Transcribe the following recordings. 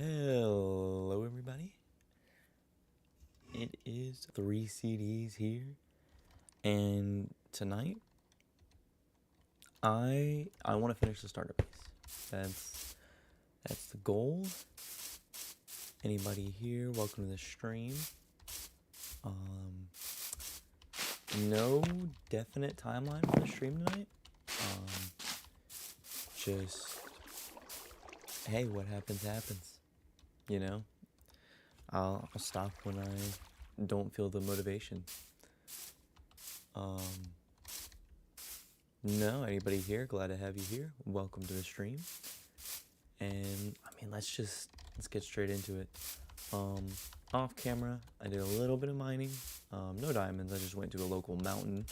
Hello, everybody. It is 3CDs here, and tonight I want to finish the starter base. That's the goal. Anybody here? Welcome to the stream. No definite timeline for the stream tonight. Just hey, what happens happens. You know. I'll stop when I don't feel the motivation. No, anybody here? Glad to have you here. Welcome to the stream. And let's get straight into it. Off camera, I did a little bit of mining. No diamonds. I just went to a local mountain.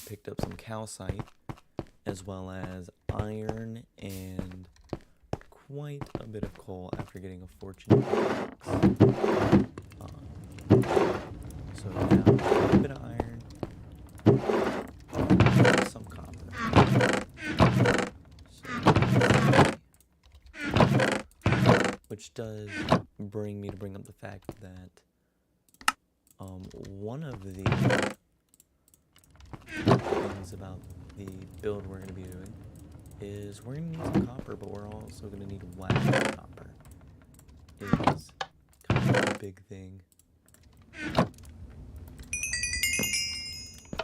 Picked up some calcite, as well as iron and quite a bit of coal after getting a fortune. So now a bit of iron, some copper. Which does bring up the fact that one of the things about the build we're going to be doing is we're going to need some copper, but we're also going to need wax copper. It's kind of a big thing.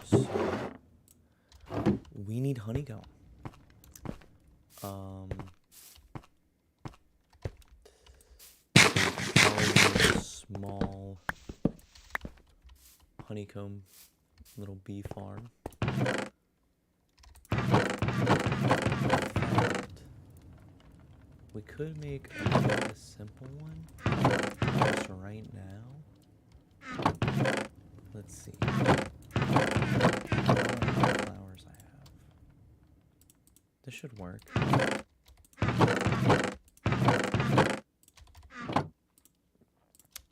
So, we need honeycomb. Probably a small honeycomb little bee farm. We could make a simple one just right now. Let's see. How many flowers I have. This should work.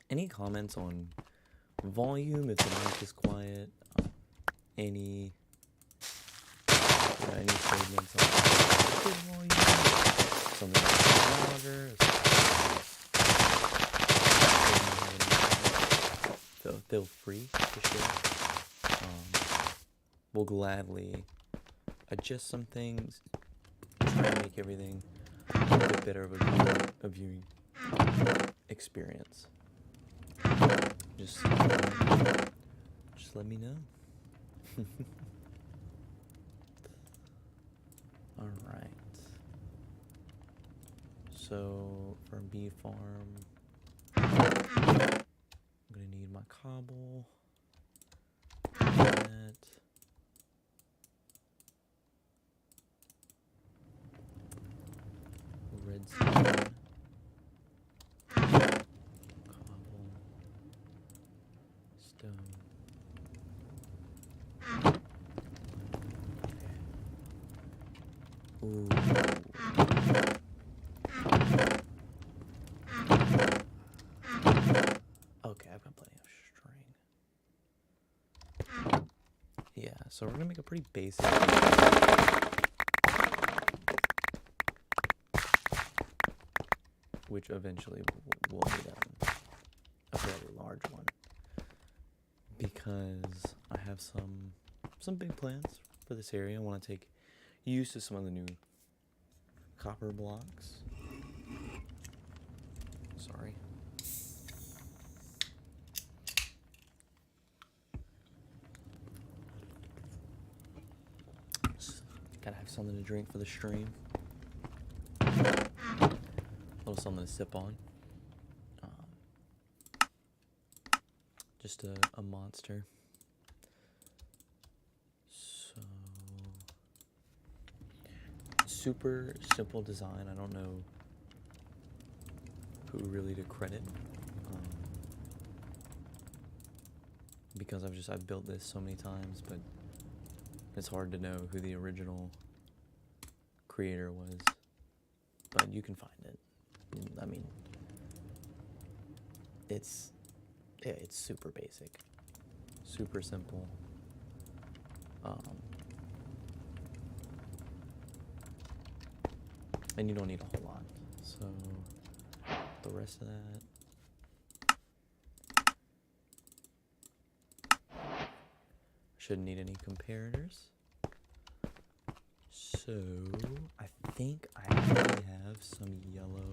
Any comments on volume if the mic is quiet? Any statements on good volume? Something louder? Feel free to share. We'll gladly adjust some things, try to make everything a bit better of a viewing experience. Just let me know. Alright. So, for a bee farm, I'm gonna need my cobble. That. Redstone. Cobble. Stone. Ooh. Okay, I've got plenty of string. Yeah, so we're gonna make a pretty basic, which eventually will need a fairly large one, because I have some big plans for this area. I want to take use of some of the new copper blocks. Sorry. Gotta have something to drink for the stream. A little something to sip on. Just a monster. So, super simple design. I don't know who really to credit, because I've built this so many times, but it's hard to know who the original creator was. But you can find it. I mean, it's super basic, super simple. And you don't need a whole lot. So the rest of that. Shouldn't need any comparators. So I think I actually have some yellow.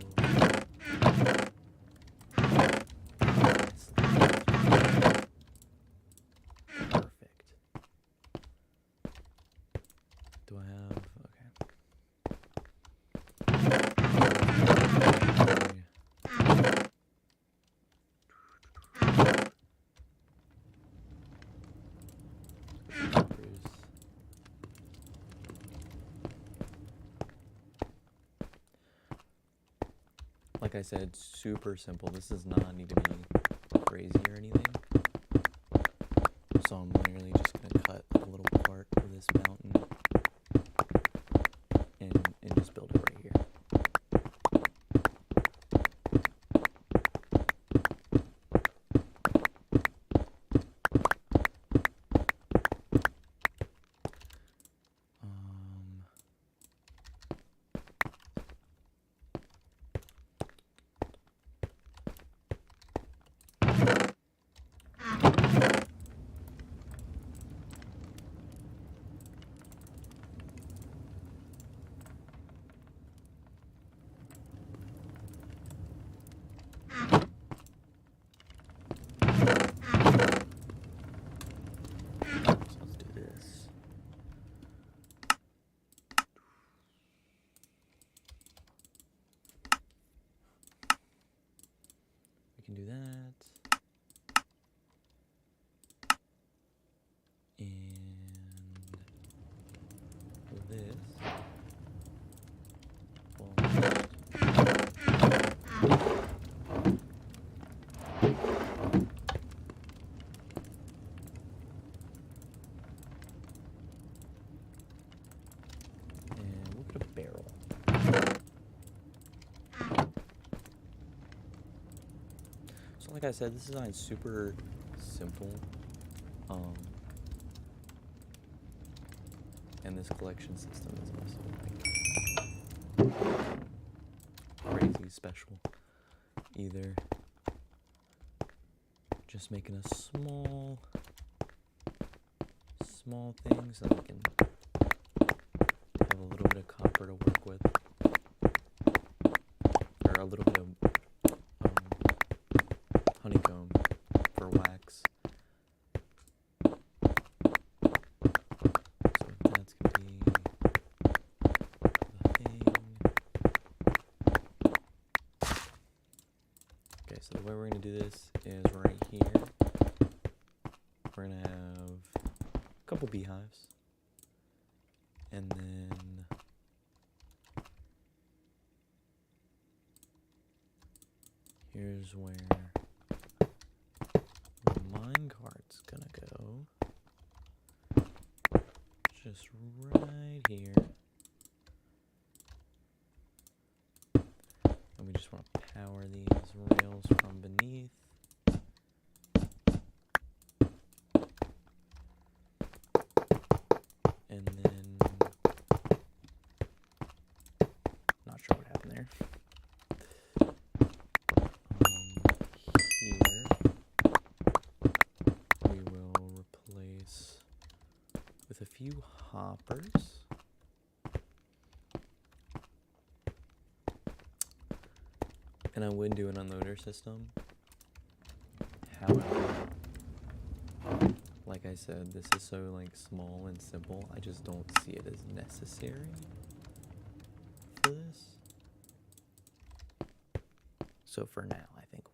Perfect. Do I have? Okay. Like I said, super simple. This does not need to be crazy or anything. So I'm literally just gonna cut a little part of this mountain and just build it right here. Can do that. And this. And we'll put a barrel. So like I said, this design is super simple. And this collection system is also like crazy special either. Just making a small thing so that we can have a little bit of copper to work with, or a little bit of honeycomb for wax. So that's gonna be the thing. Okay, so the way we're gonna do this is right here. We're gonna have a couple beehives, and then here's where the minecart's gonna go. Just right here. And we just want to power these rails from beneath. And then, not sure what happened there. Here, we will replace with a few hoppers. And I would do an unloader system. However, like I said, this is so like small and simple. I just don't see it as necessary for this. So for now, I think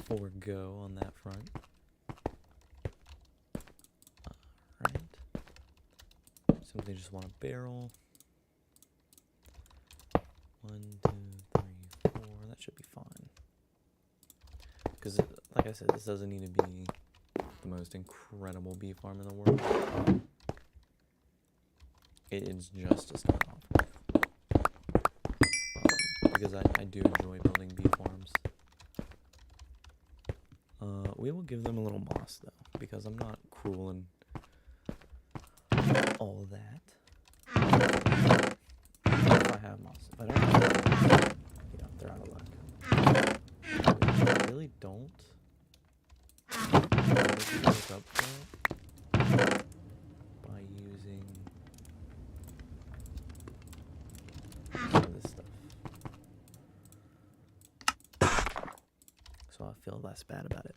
we'll forego on that front. Alright. Simply just want a barrel. 1, 2, 3, 4. That should be fine. Because, like I said, this doesn't need to be the most incredible bee farm in the world. It's just to start off with. Because I do enjoy building bee farms. We will give them a little moss, though, because I'm not cruel and all that. If I have moss. If I don't feel less bad about it.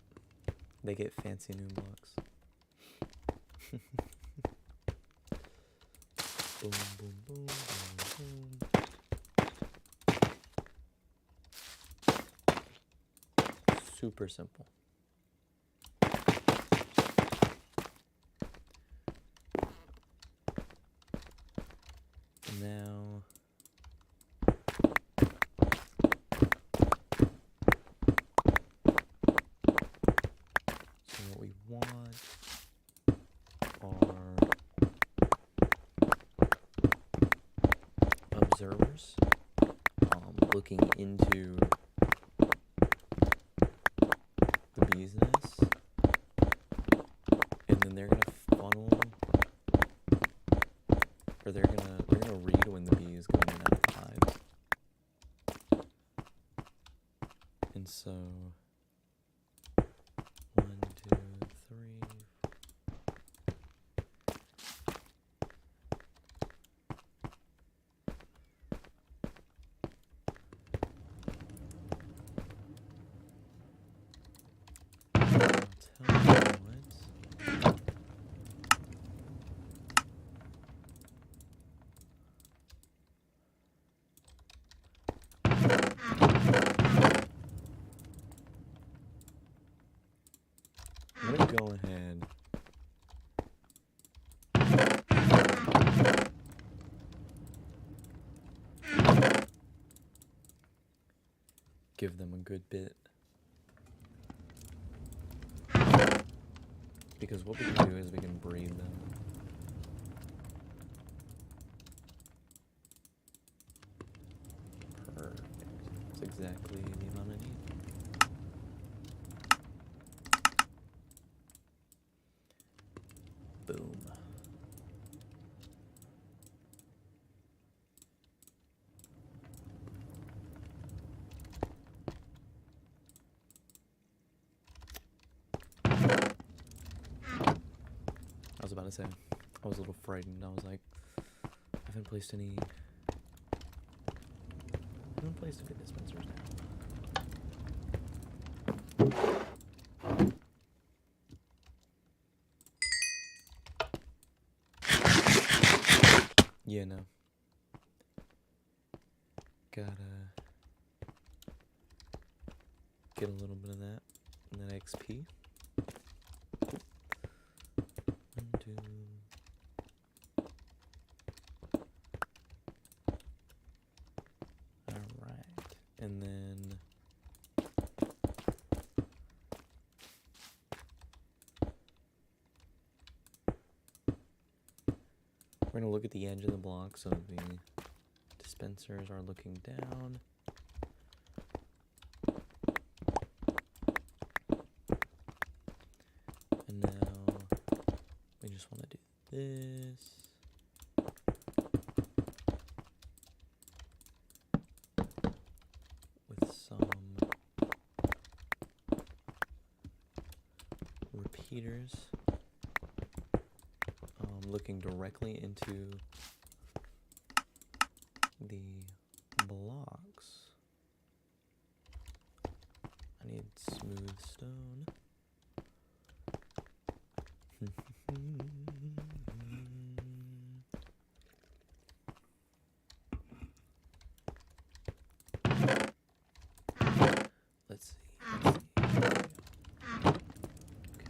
They get fancy new blocks. Boom, boom, boom, boom, boom. Super simple. Now, so what we want are observers looking into the bee's nest, and then they're gonna funnel, or they're gonna read when the bee is going in and out of the hive. And so 1, 2, 3. I'll tell you what. I'm gonna go ahead give them a good bit, because what we can do is we can breed them. Perfect. That's exactly the amount I need. Boom. I was about to say, I was a little frightened. I was like, I haven't placed any dispensers now. Yeah, no. Gotta get a little bit of that and that XP. 1, 2. Alright. And then we're gonna look at the edge of the block so the dispensers are looking down. And now we just want to do this. With some repeaters looking directly into the blocks. I need smooth stone. Let's see.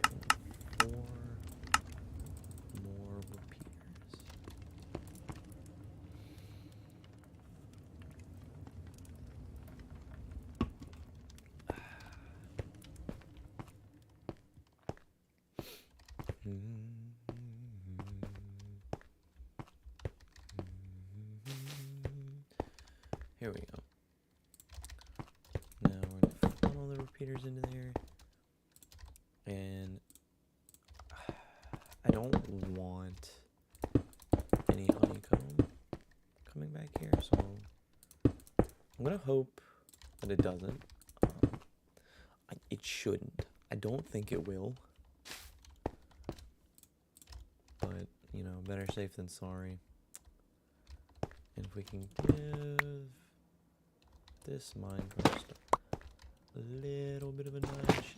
Okay, 4 more repeaters. Here we go. Now we're going to funnel the repeaters into there. And I don't want any honeycomb coming back here, so I'm going to hope that it doesn't. It shouldn't. I don't think it will. But, you know, better safe than sorry. And if we can give this Minecraft stuff a little bit of a nudge.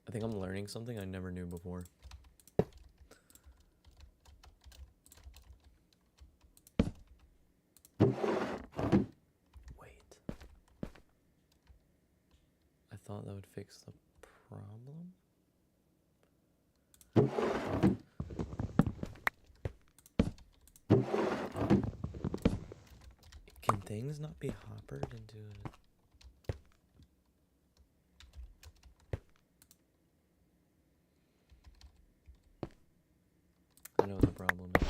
I think I'm learning something I never knew before. Wait. I thought that would fix the problem? Can things not be hoppered into it? I know what the problem is.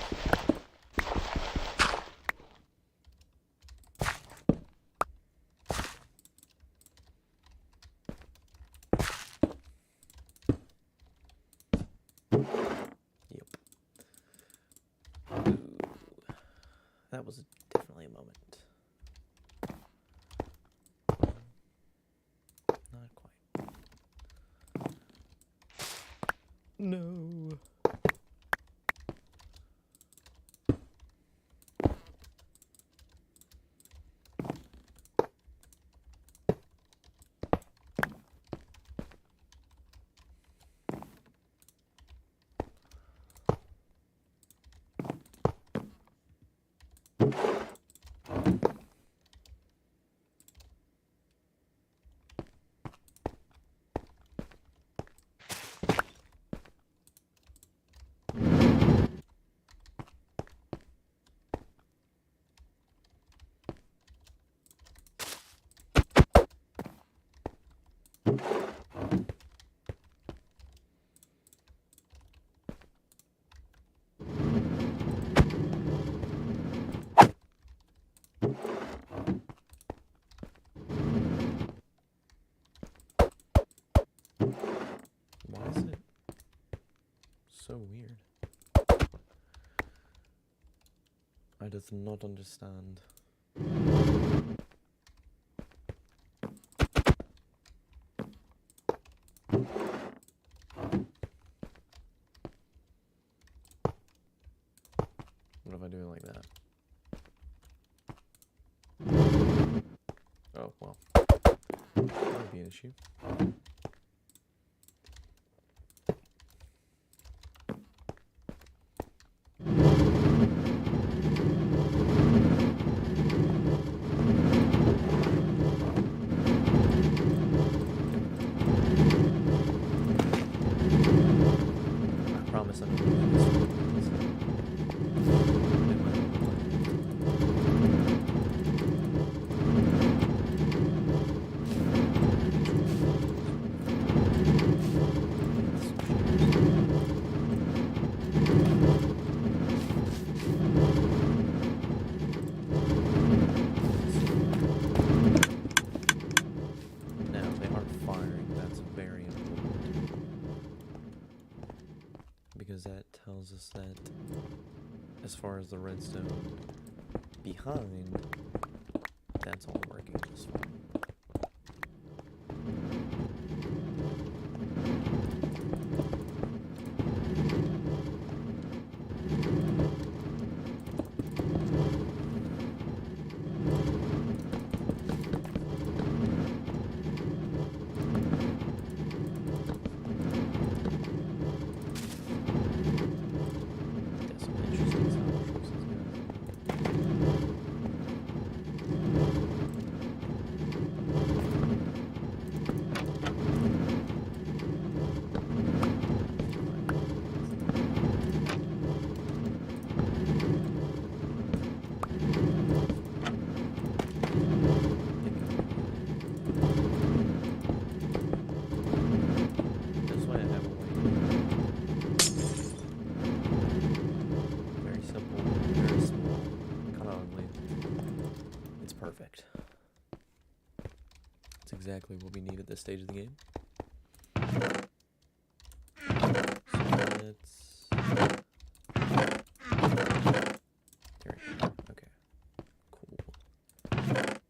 Yep. Ooh. That was definitely a moment. Not quite. No. Why is it so weird? I does not understand. What if I do it like that? Oh, well. That would be an issue. I promise I'm not doing this. It might not look like it. Now, they aren't firing. That's very important. Because that tells us that, as far as the redstone behind, that's all working just fine. Perfect. That's exactly what we need at this stage of the game. So let's... Here we go. Okay.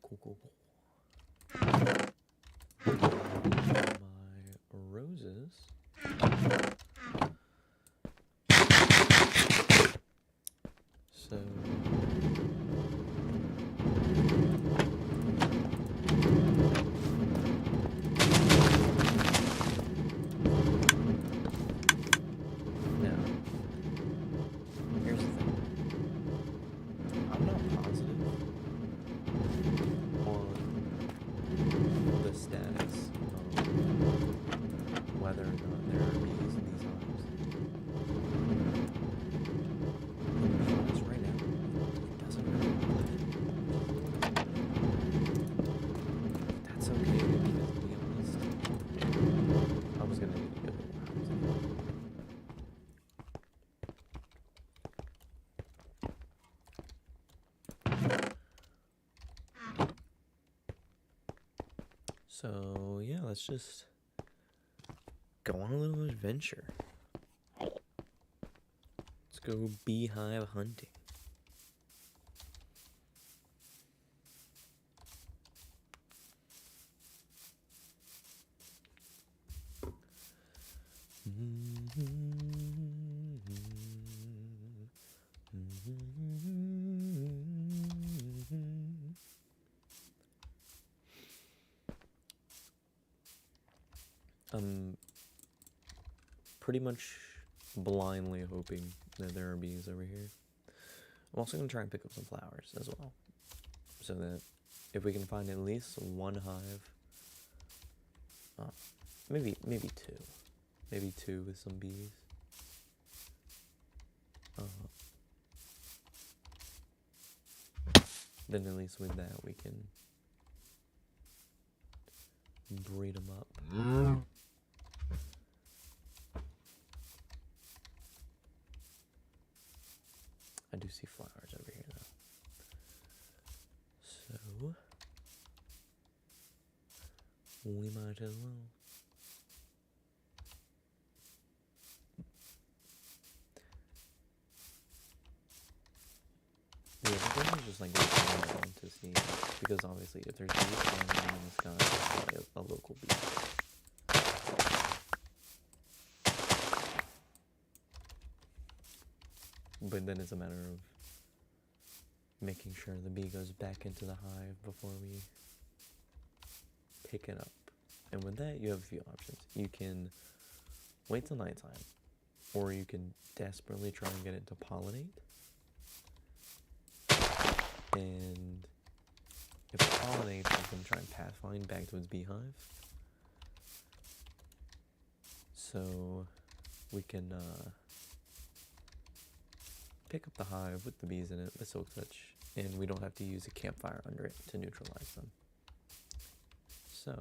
Cool. Cool. My roses. So... Now, here's the thing. I'm not positive on the status of whether or not there are bees in these hives. To be honest, right now, it doesn't really look like it. That's okay, because to be honest, I was gonna need to get a little house. So, yeah, let's just go on a little adventure. Let's go beehive hunting. I'm pretty much blindly hoping that there are bees over here. I'm also going to try and pick up some flowers as well, so that if we can find at least one hive, maybe two with some bees. Then at least with that we can breed them up. I do see flowers over here though. So we might as well. Yeah, the thing is just like looking around to see, because obviously if there's bees flying in the sky, it's probably a local bee. But then it's a matter of making sure the bee goes back into the hive before we pick it up. And with that, you have a few options. You can wait till nighttime, or you can desperately try and get it to pollinate. And if it pollinates, it's going to try and pathfind back to its beehive. So we can pick up the hive with the bees in it, the silk touch, and we don't have to use a campfire under it to neutralize them. So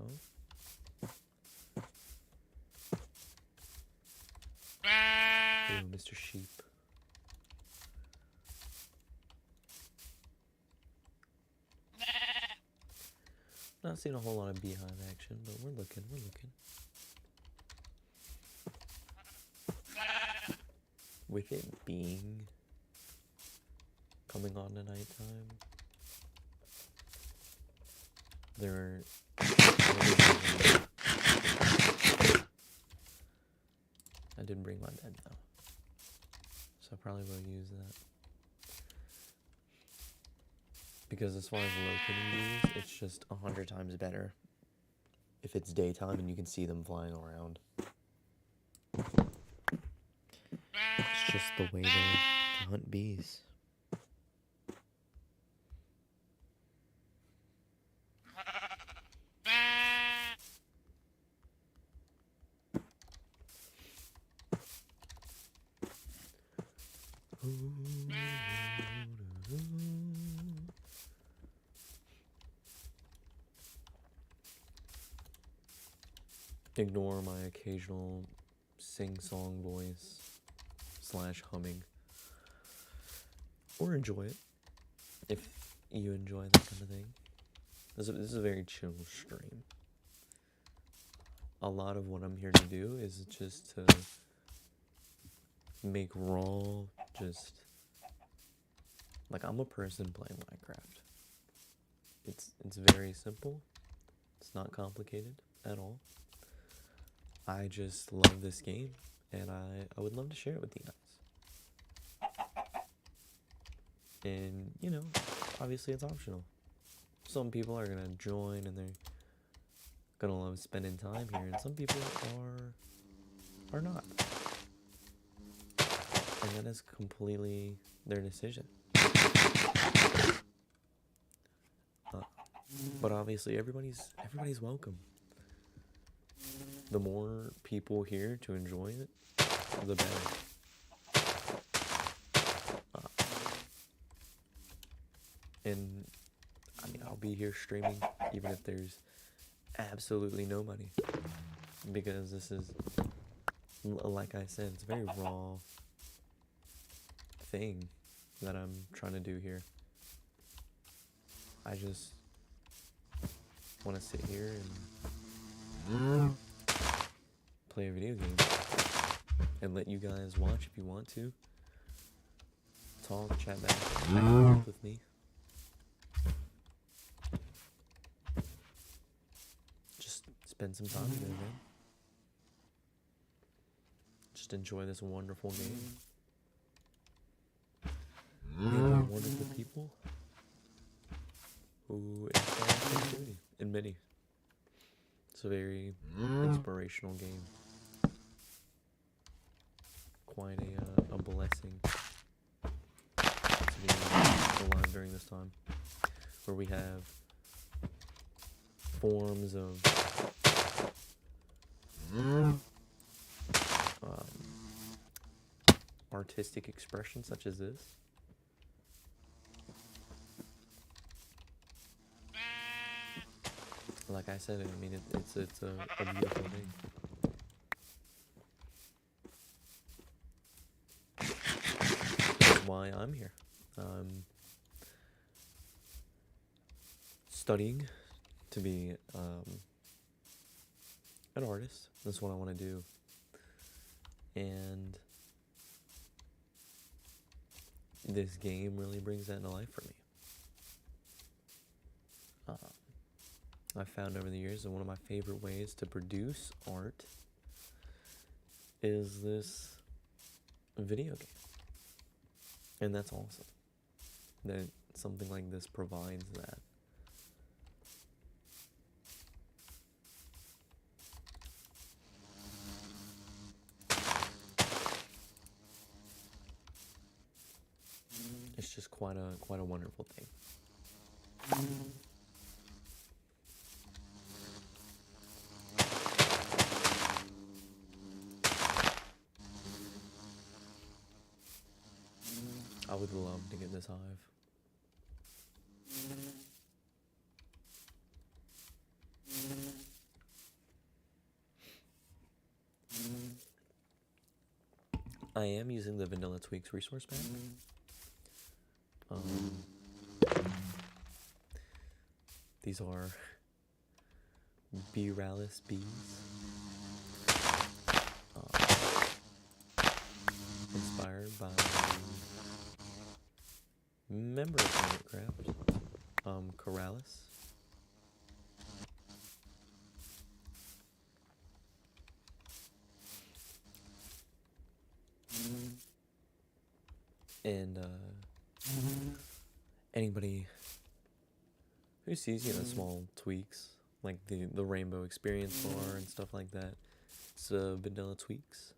ooh, Mr. Sheep. Not seeing a whole lot of beehive action, but we're looking. With it being coming on to nighttime, there I didn't bring my bed though, so I probably will use that. Because as far as locating bees, it's just 100 times better if it's daytime and you can see them flying around. It's just the way to hunt bees. Ignore my occasional sing-song voice / humming, or enjoy it if you enjoy that kind of thing. This is a very chill stream. A lot of what I'm here to do is just to make raw, just like I'm a person playing Minecraft. It's very simple. It's not complicated at all. I just love this game, and I would love to share it with you guys. And, you know, obviously it's optional. Some people are gonna join and they're gonna love spending time here, and some people are not. And that is completely their decision. But obviously everybody's welcome. The more people here to enjoy it, the better. And I mean, I'll be here streaming even if there's absolutely nobody, because this is, like I said, it's a very raw thing that I'm trying to do here. I just want to sit here and play a video game and let you guys watch if you want to. Talk, chat back and forth with me. Just spend some time together, man. Just enjoy this wonderful game. Made by wonderful people who inspire creativity in many. It's a very inspirational game. Quite a blessing to be alive during this time, where we have forms of artistic expression such as this. Like I said, I mean, it's a beautiful thing. That's why I'm here. Studying to be an artist. That's what I want to do. And this game really brings that to life for me. I've found over the years that one of my favorite ways to produce art is this video game. And that's awesome. That something like this provides that. It's just quite a wonderful thing. I would love to get this hive. I am using the Vanilla Tweaks resource pack. These are Beeralis bees. Inspired by member of Minecraft, Keralis. And anybody who sees, you know, small tweaks like the rainbow experience bar and stuff like that, it's Vanilla Tweaks.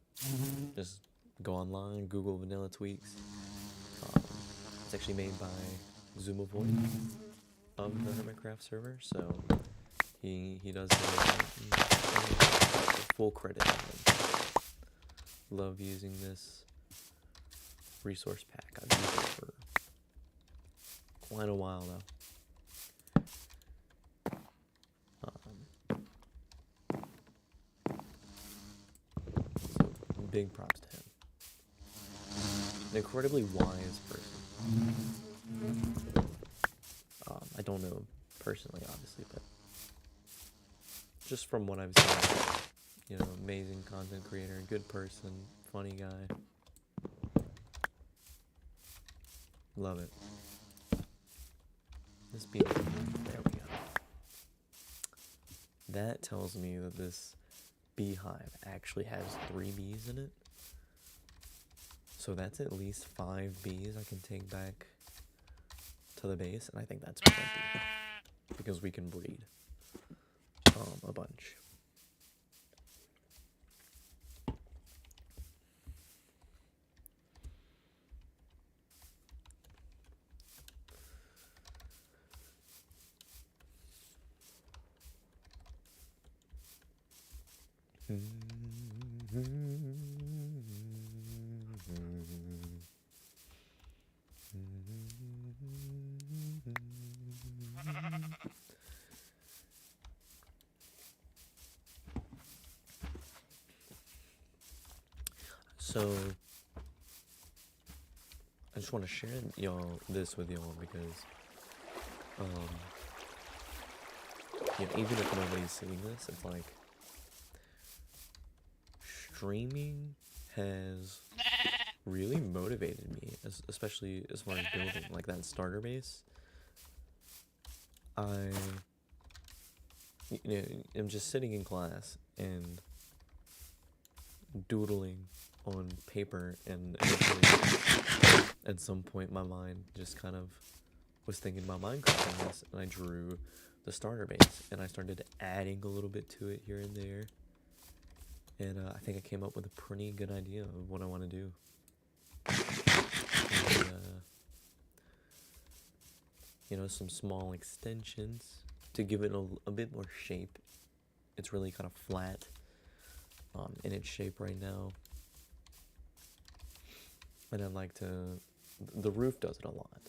Just go online, Google Vanilla Tweaks. It's actually made by Zumavoid of the Hermitcraft server, so he does full credit on him. Love using this resource pack. I've used it for quite a while though. So big props to him. An incredibly wise person. I don't know personally, obviously, but just from what I've seen, you know, amazing content creator, good person, funny guy. Love it. This bee, there we go. That tells me that this beehive actually has 3 bees in it. So that's at least 5 bees I can take back to the base, and I think that's plenty because we can breed a bunch. So I just want to share this with y'all because you know, even if nobody's seeing this, it's like streaming has really motivated me, especially as far as building like that starter base. I'm just sitting in class and doodling on paper, and at some point my mind just kind of was thinking about Minecraft on this, and I drew the starter base, and I started adding a little bit to it here and there, and I think I came up with a pretty good idea of what I want to do. And, you know, some small extensions to give it a bit more shape. It's really kind of flat in its shape right now, and I'd like to. The roof does it a lot.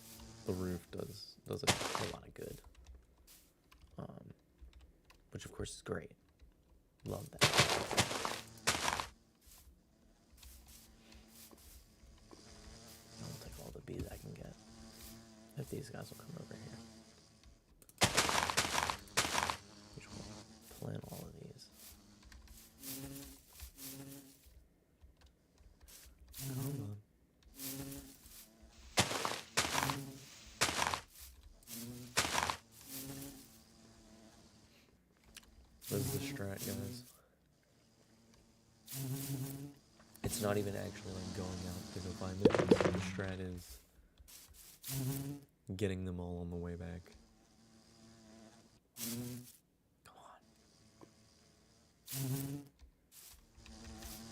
The roof does it a lot of good, which of course is great. Love that. I'll take all the bees I can get. If these guys will come over here. Which will plant all of these. Come on. This is the strat, guys. It's not even actually like going out to go find them. The strat is getting them all on the way back. Come on.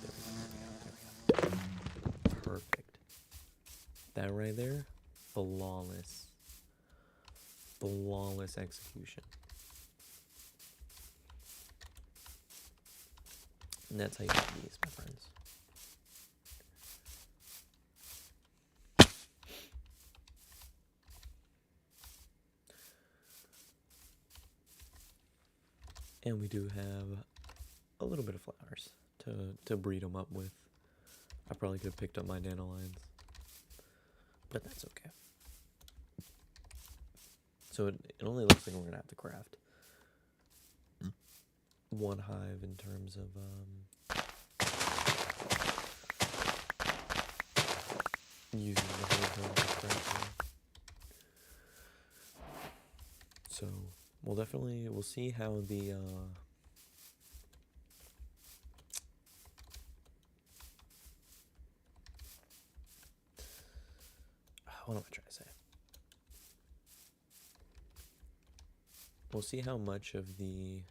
There we go. Perfect. That right there, flawless. Flawless execution. And that's how you do these, my friends. And we do have a little bit of flowers to breed them up with. I probably could have picked up my dandelions, but that's okay. So it only looks like we're gonna have to craft one hive in terms of using the honeycomb to craft. So we'll see how the what am I trying to say? We'll see how much of the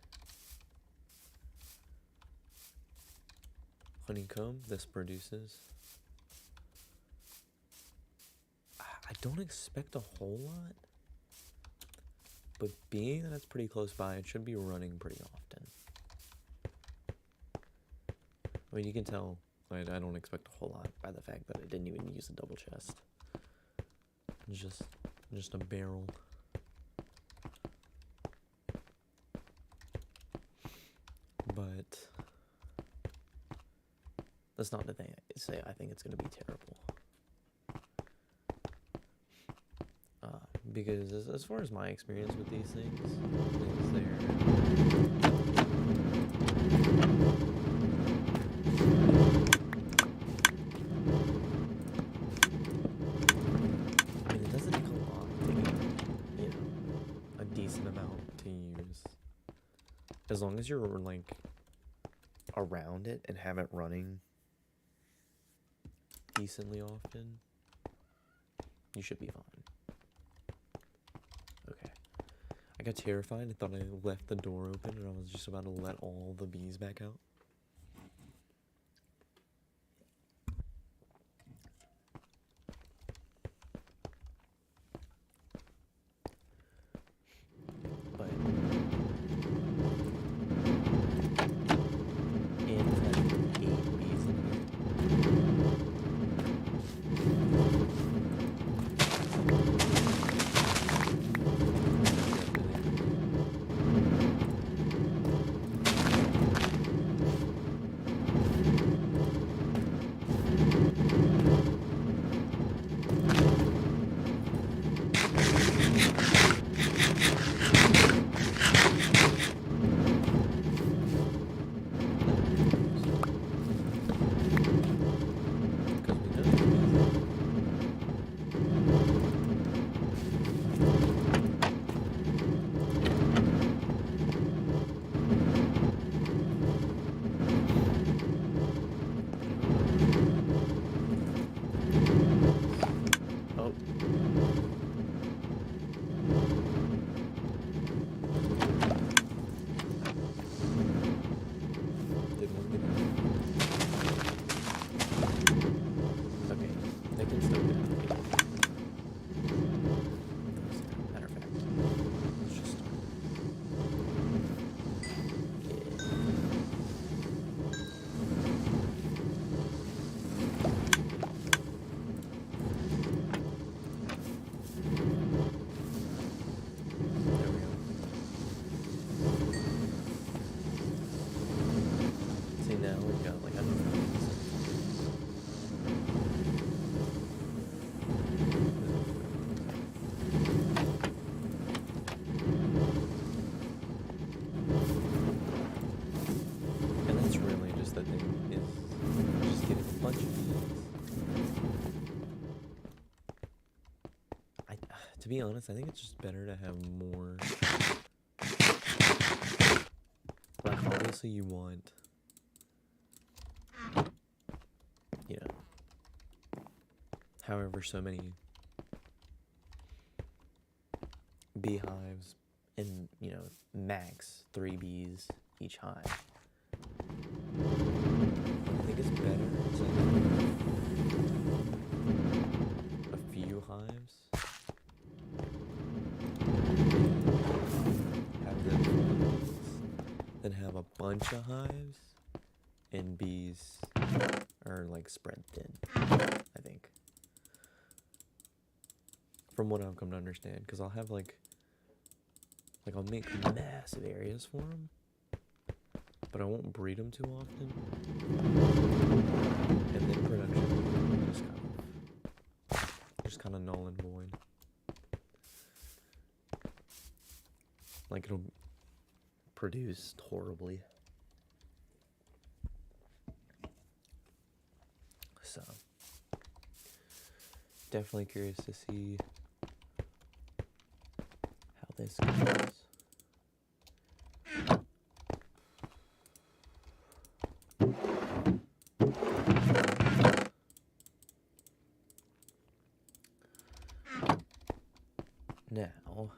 honeycomb this produces. I don't expect a whole lot, but being that it's pretty close by, it should be running pretty often. I mean, you can tell I don't expect a whole lot by the fact that I didn't even use a double chest. It's just a barrel. But that's not the thing I say. I think it's going to be terrible. because as far as my experience with these things, is it doesn't take a lot to get, a decent amount to use. As long as you're like around it and have it running decently often, you should be fine. Okay. I got terrified. I thought I left the door open and I was just about to let all the bees back out. But ants have 8 bees in here. Because we know there's bees. Oh. Did one get out? Okay, they can still get out. Matter of fact, let's just start. There we go. See, now we've got like 100 bees. And that's really just the thing, is just getting a bunch of bees. To be honest, I think it's just better to have more. Like, obviously you want, however so many beehives and, max 3 bees each hive. But I think it's better to have a few hives, have them full of bees, than have a bunch of hives and bees are like spread thin, I think. From what I've come to understand, because I'll have like I'll make massive areas for them, but I won't breed them too often, and then production just kind of null and void. Like, it'll produce horribly. So, definitely curious to see how this goes. Now,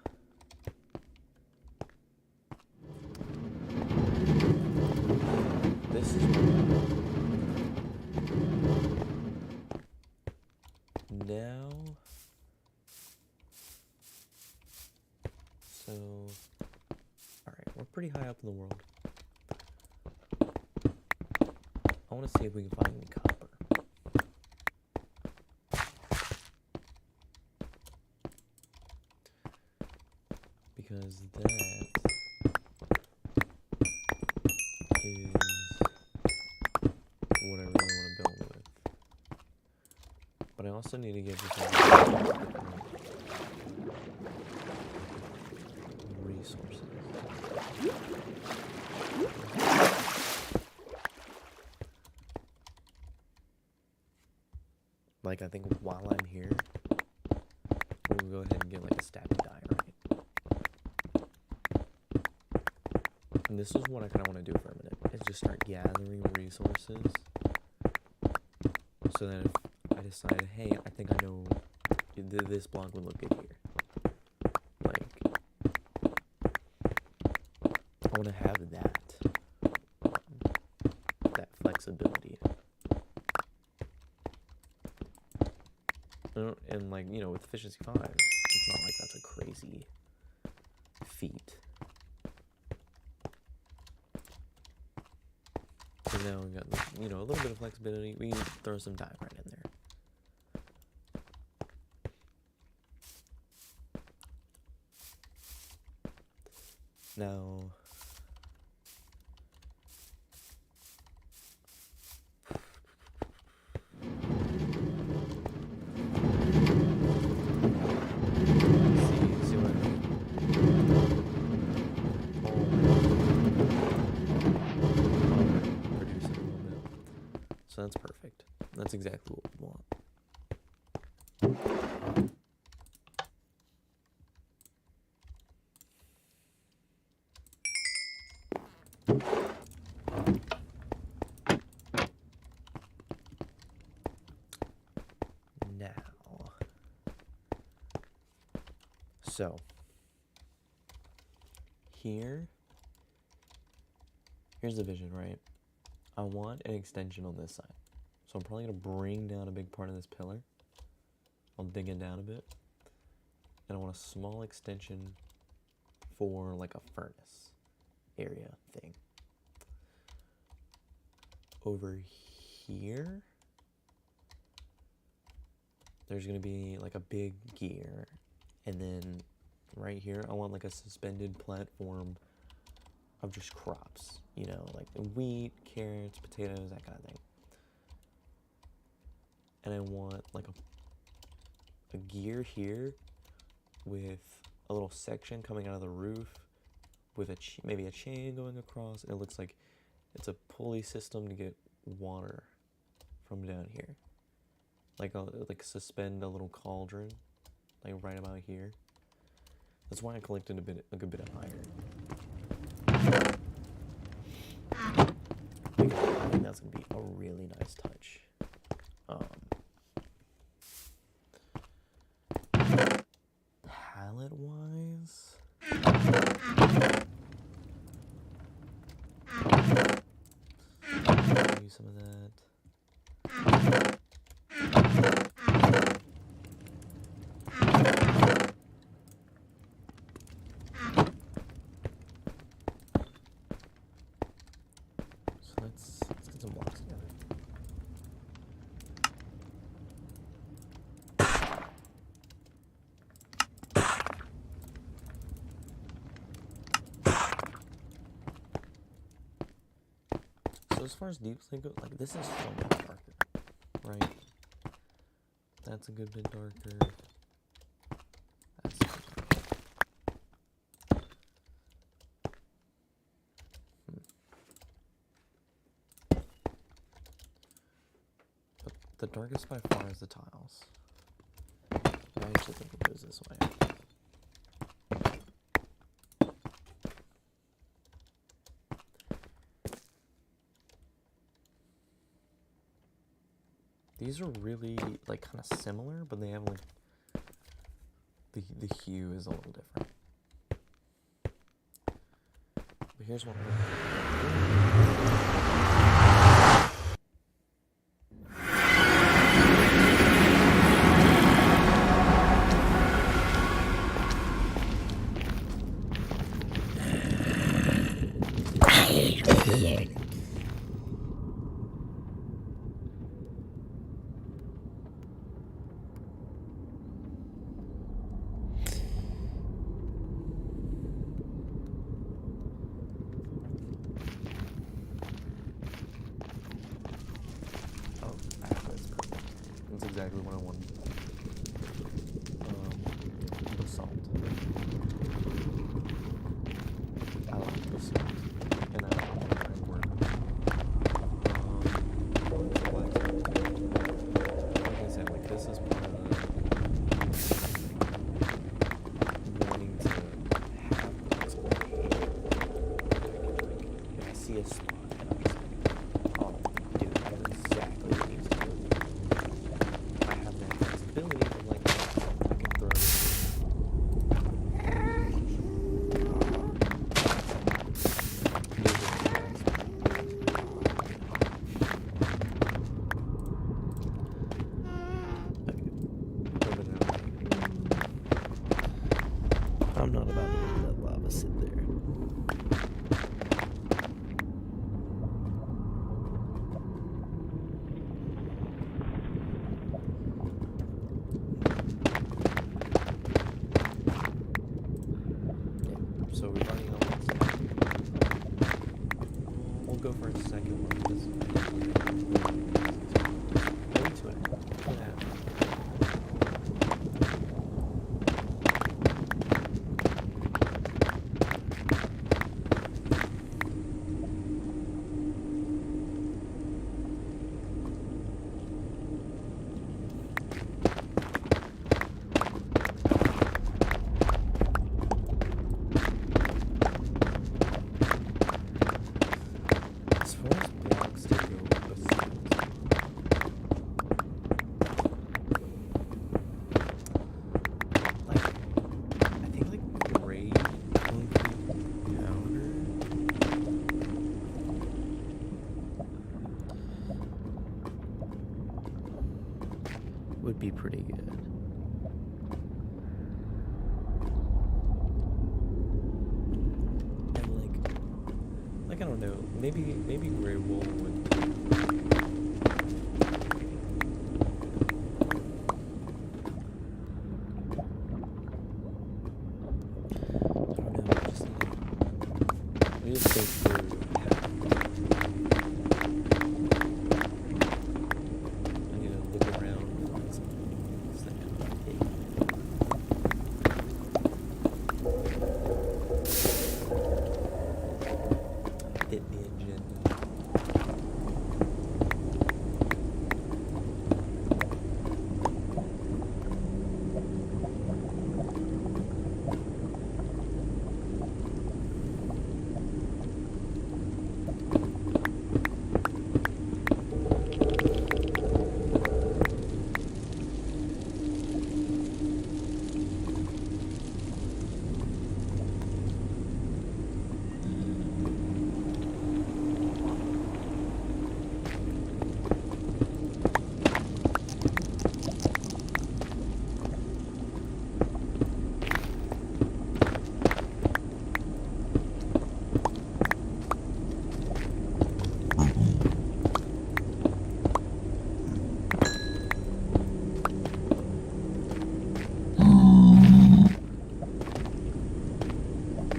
this is now. So, alright, we're pretty high up in the world. I want to see if we can find any copper. Because that is what I really want to build with. But I also need to get this Resources. Like, I think while I'm here, we'll go ahead and get like a stabbing die, right? And this is what I kind of want to do for a minute, is just start gathering resources. So that if I decide, hey, I think I know this block would look good here. Like, I want to have that flexibility. And like, you know, with Efficiency 5, it's not like that's a crazy feat. So now we've got, you know, a little bit of flexibility. We can throw some dye right in there. Now, see what I mean? Produce it a little bit. So that's perfect. That's exactly what we want. Now, so here's the vision, right? I want an extension on this side. So I'm probably going to bring down a big part of this pillar. I'll dig it down a bit. And I want a small extension for like a furnace area thing. Over here, there's going to be like a big gear. And then right here, I want like a suspended platform of just crops, you know, like wheat, carrots, potatoes, that kind of thing. And I want like a gear here with a little section coming out of the roof with maybe a chain going across. And it looks like it's a pulley system to get water from down here. Like suspend a little cauldron, like right about here. That's why I collected a good bit of iron. I think that's gonna be a really nice touch. Palette wise, use some of that. So let's get some blocks together. So as far as deep sleep goes, like this is so much darker, right? That's a good bit darker. That's a good bit darker. But the darkest by far is the tiles. I actually think it goes this way. These are really like kind of similar, but they have like the hue is a little different. But here's what exactly what I wanted. Basalt. obvious spot, and I'm just like, oh, dude, I know exactly what needs to go. I have that flexibility of like, I can throw I'm not about to let that lava sit there. So we're running on this. We'll go for a second one because maybe 2.5. As far as blocks to go with, like, I think like gray concrete powder would be pretty good. And like I don't know, maybe gray wool would. We just think through. I need to look around and find hit the agenda.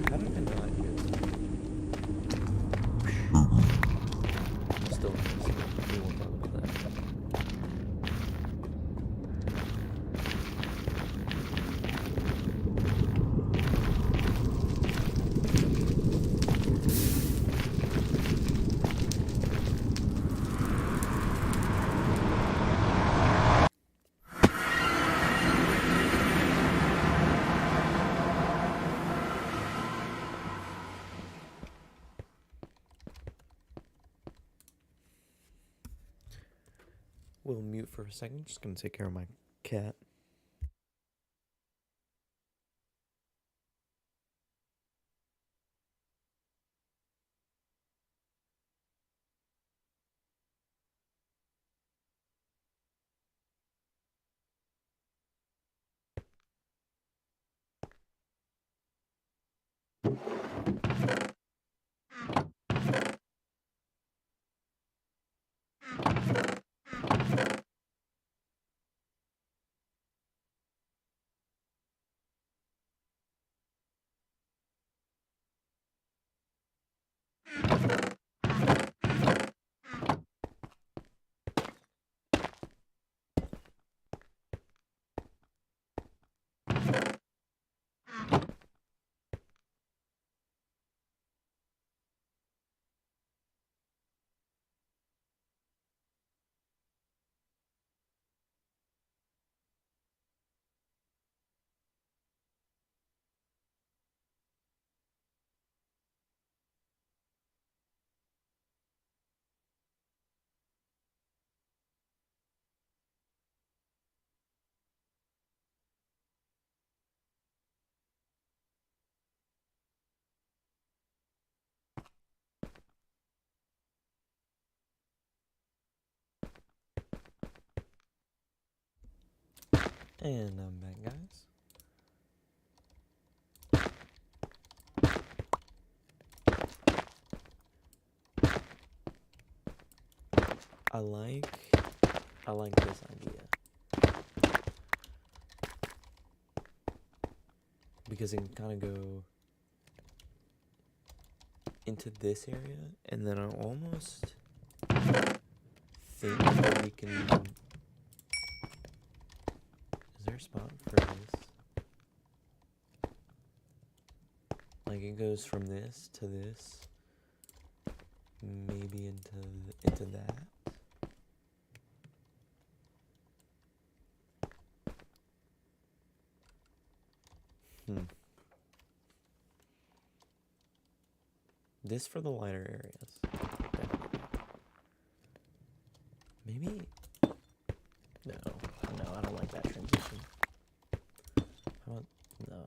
How did I not hear that? Still interesting. We won't talk about that. We'll mute for a second. Just gonna take care of my cat. And I'm back, guys. I like this idea. Because it can kind of go into this area, and then I almost think that we can... Is there a spot for this? Like it goes from this to this, maybe into that. This for the lighter areas. Maybe. No, I don't like that transition. How about no?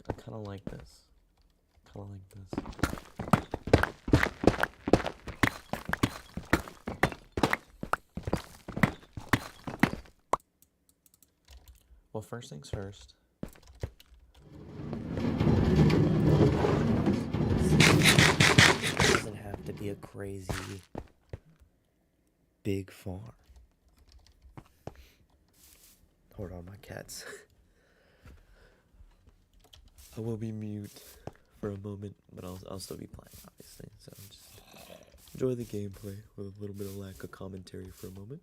I kind of like this. Well, first things first. It doesn't have to be a crazy big farm. Hold on, my cats. I will be mute for a moment, but I'll still be playing, obviously. So just enjoy the gameplay with a little bit of lack of commentary for a moment.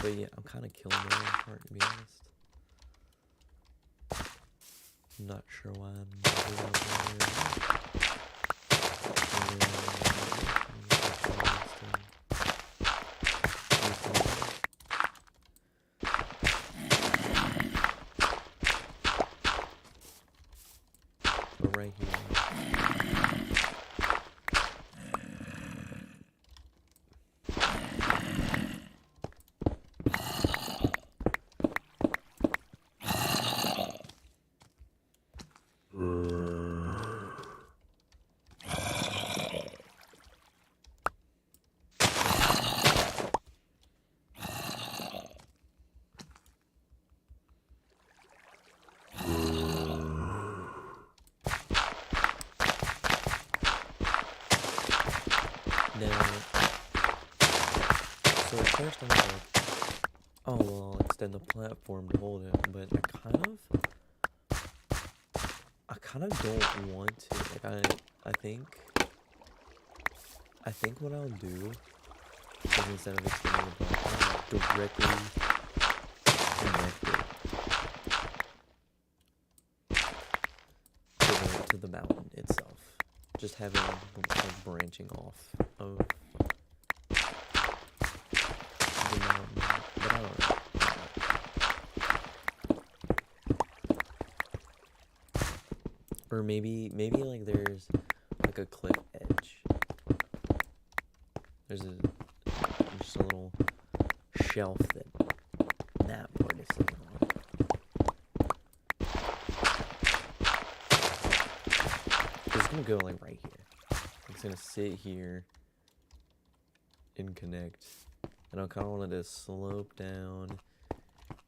But yeah, I'm kind of killing the wrong part, to be honest. I'm not sure why I'm doing that. But right here. Now, so at first I was like, oh well, I'll extend the platform to hold it, but I kind of don't want to. Like I think what I'll do is instead of extending the platform, I'll directly connect it to the mountain itself. Just have it like branching off of the mountain, but I don't know. Or maybe like there's like a cliff edge. There's just a little shelf that part is sitting on. It's gonna go like right here. It's gonna sit here, and connect. And I kind of wanted to slope down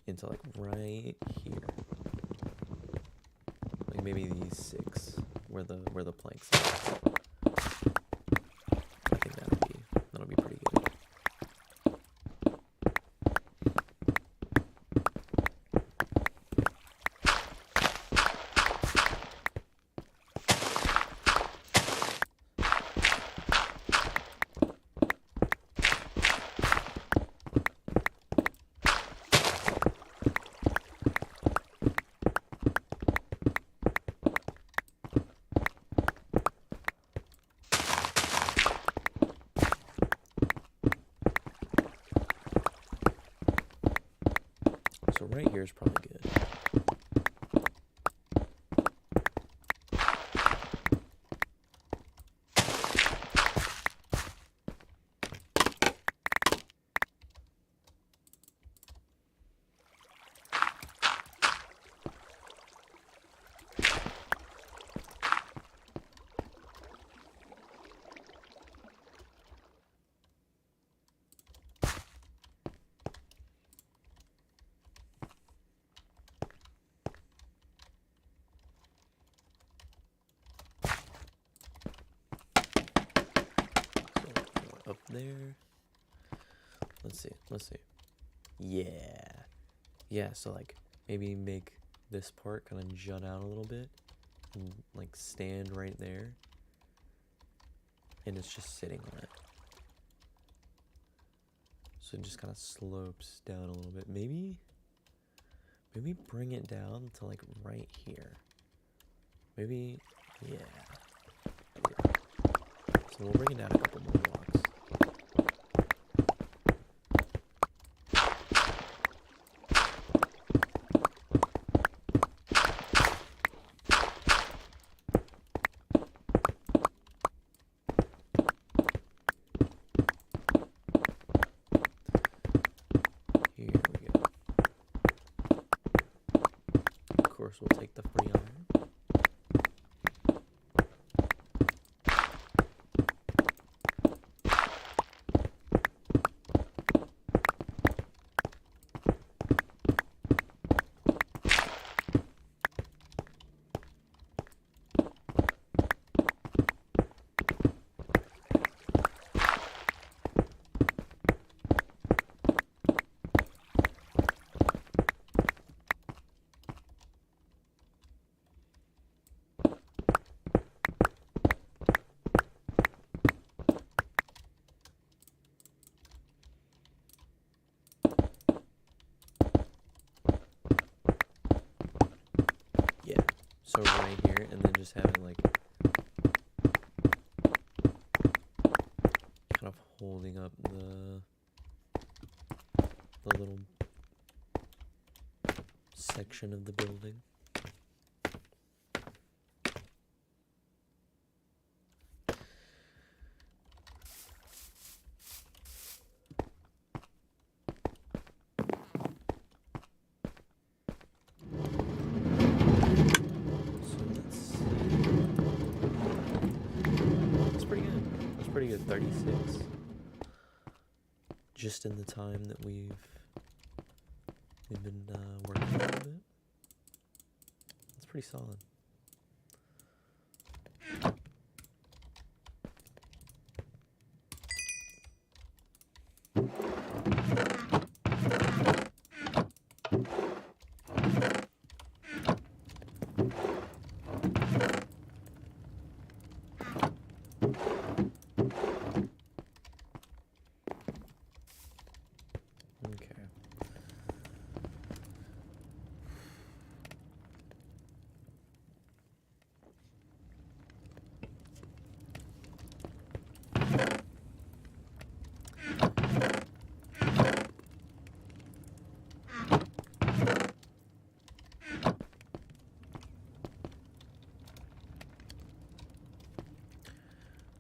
into like right here, like maybe these 6 where the planks are. I think that'll be pretty good. So right here is probably good. So up there. Let's see. Yeah, so like maybe make this part kind of jut out a little bit and like stand right there. And it's just sitting on it. So it just kind of slopes down a little bit. Maybe bring it down to like right here. Maybe, yeah. So we'll bring it down a couple more blocks. Here we go. Of course, we'll take the free iron. So right here, and then just have it like kind of holding up the little section of the building. Pretty good, 36. Just in the time that we've been working a little bit. That's pretty solid.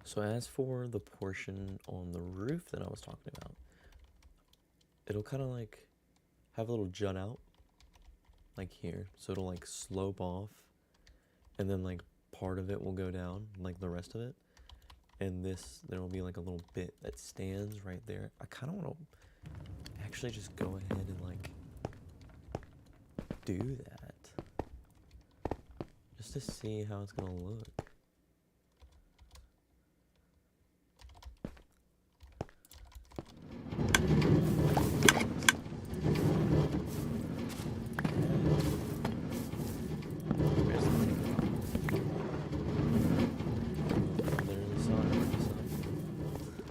So as for the portion on the roof that I was talking about, it'll kind of like have a little jut out like here. So it'll like slope off and then like part of it will go down like the rest of it. and this, there will be like a little bit that stands right there. I kind of want to actually just go ahead and like do that, just to see how it's gonna look.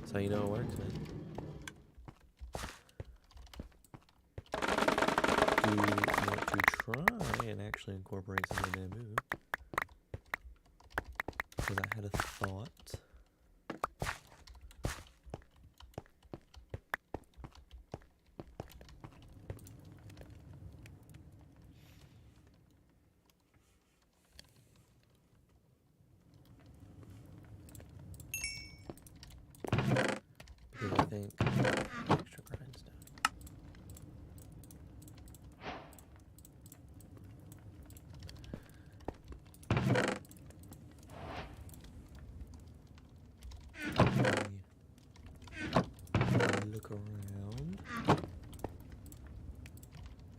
So you know it works, man. Do you want to try and actually incorporate some of the bamboo? Because I had a thought. Because I think extra grindstone. Look around.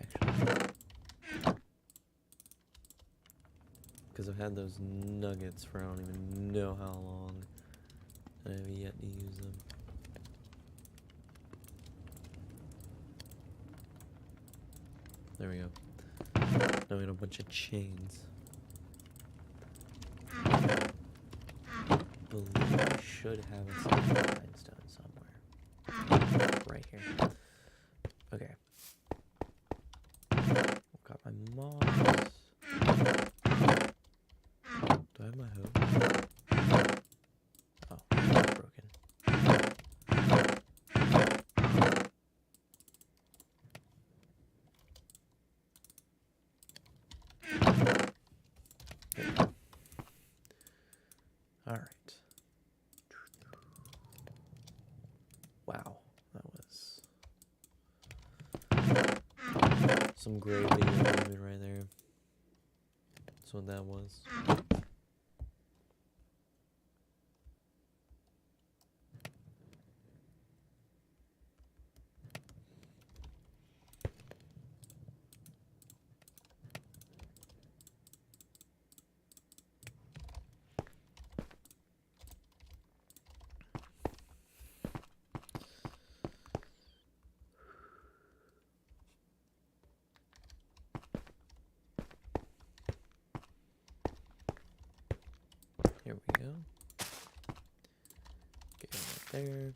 Actually, because I've had those nuggets for I don't even know how long, and I have yet to use them. There we go. Now we got a bunch of chains. I believe I should have a second grindstone somewhere. Right here. Okay. I've got my moss. Do I have my hoe? Oh, it's broken. Alright. Wow, that was some great video movement right there. That's what that was. Here we go. Get it right there.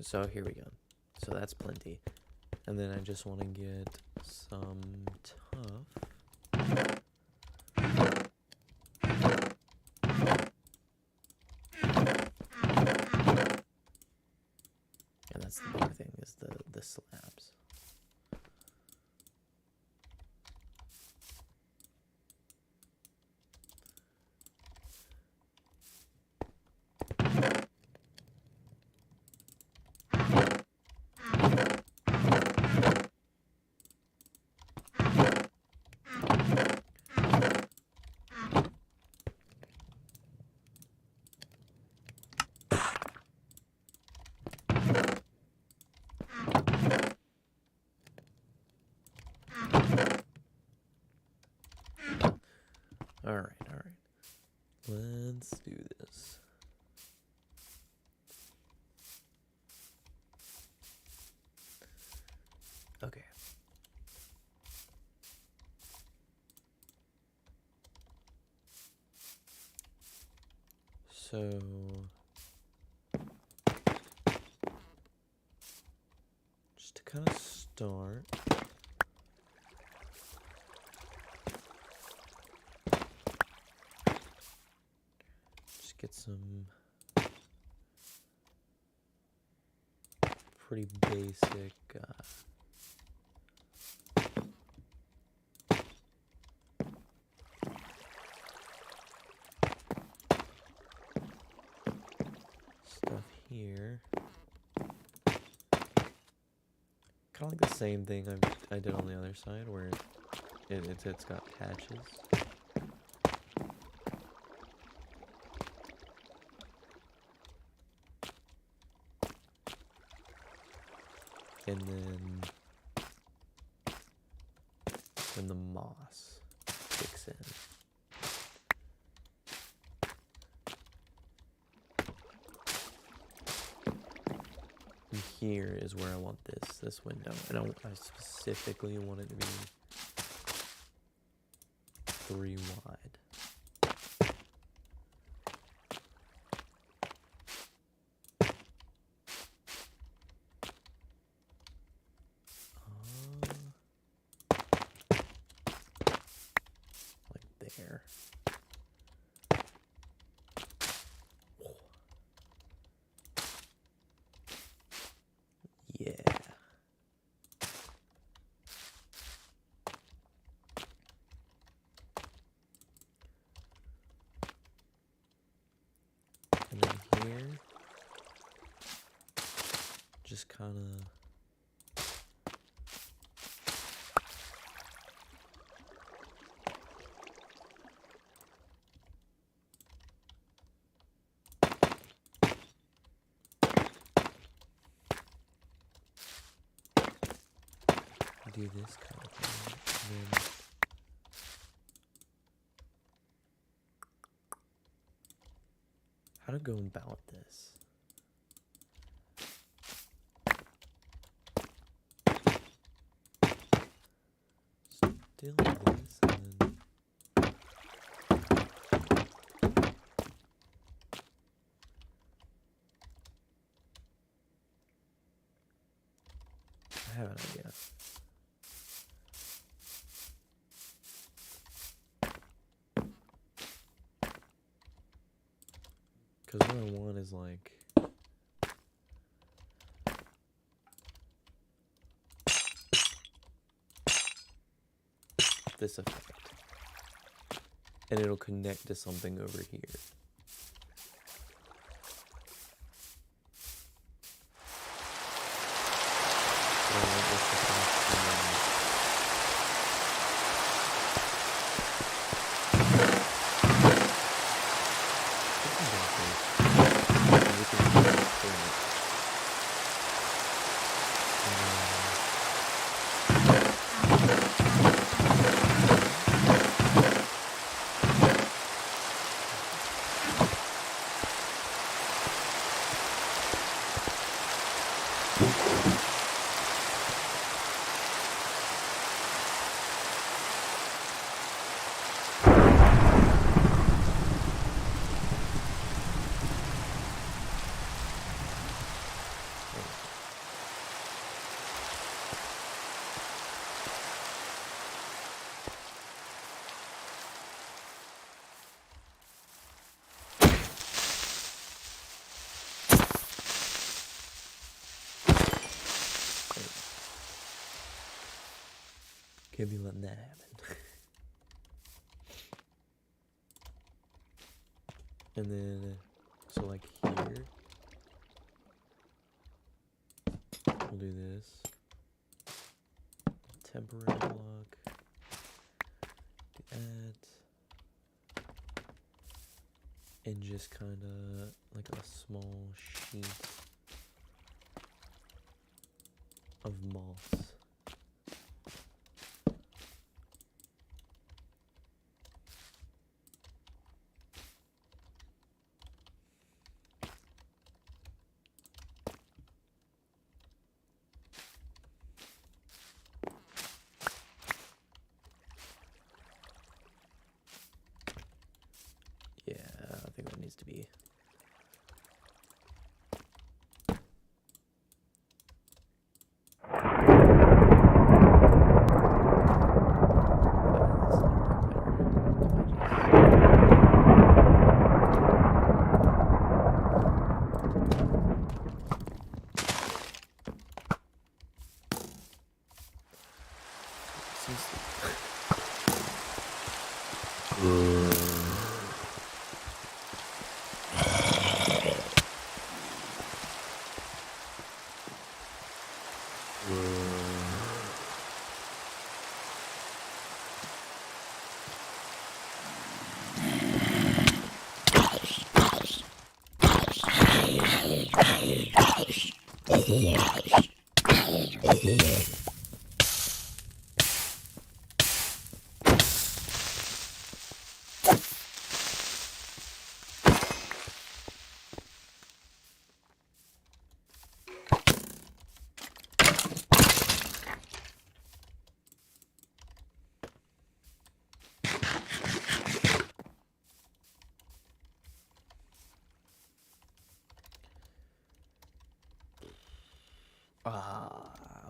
So here we go. So that's plenty. And then I just want to get some tough. And that's the big thing, is the slabs. Alright. Let's do this. Okay. So start. Just get some pretty basic stuff here. Kind of like the same thing I did on the other side, where it's got patches. And then the moss kicks in. And here is where I want this window, and I specifically want it to be 3 wide. Like there. Yeah. And then here, just kind of do this kind of thing, and then how to go about this. Still this, and then I have an idea. Because what I want is like this effect. And it'll connect to something over here. So I want this to connect to can't be letting that happen. And then, so like here, we'll do this. Temporary block. Do that. And just kind of like a small sheet of moss. Yeah, I think that needs to be.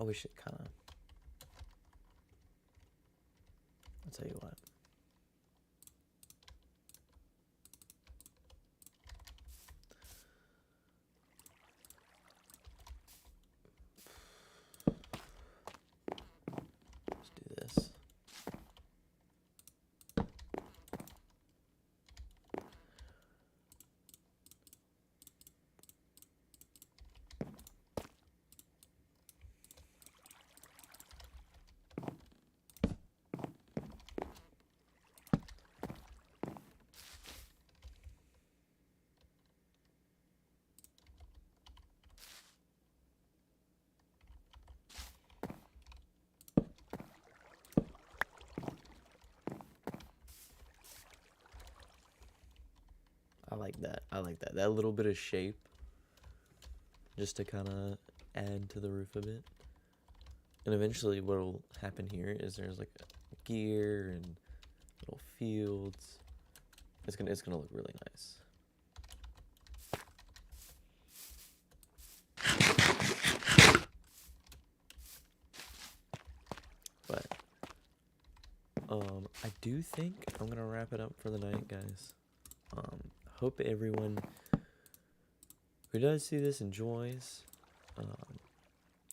I wish it kind of. I'll tell you what. Let's do this. I like that. I like that. That little bit of shape, just to kind of add to the roof a bit. And eventually what'll happen here is there's like a gear and little fields. It's gonna look really nice. But I do think I'm gonna wrap it up for the night, guys. Hope everyone who does see this enjoys,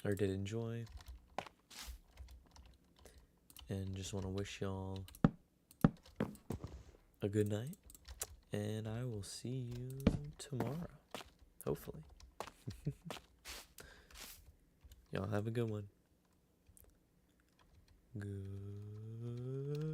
or did enjoy, and just want to wish y'all a good night, and I will see you tomorrow, hopefully. Y'all have a good one. Good.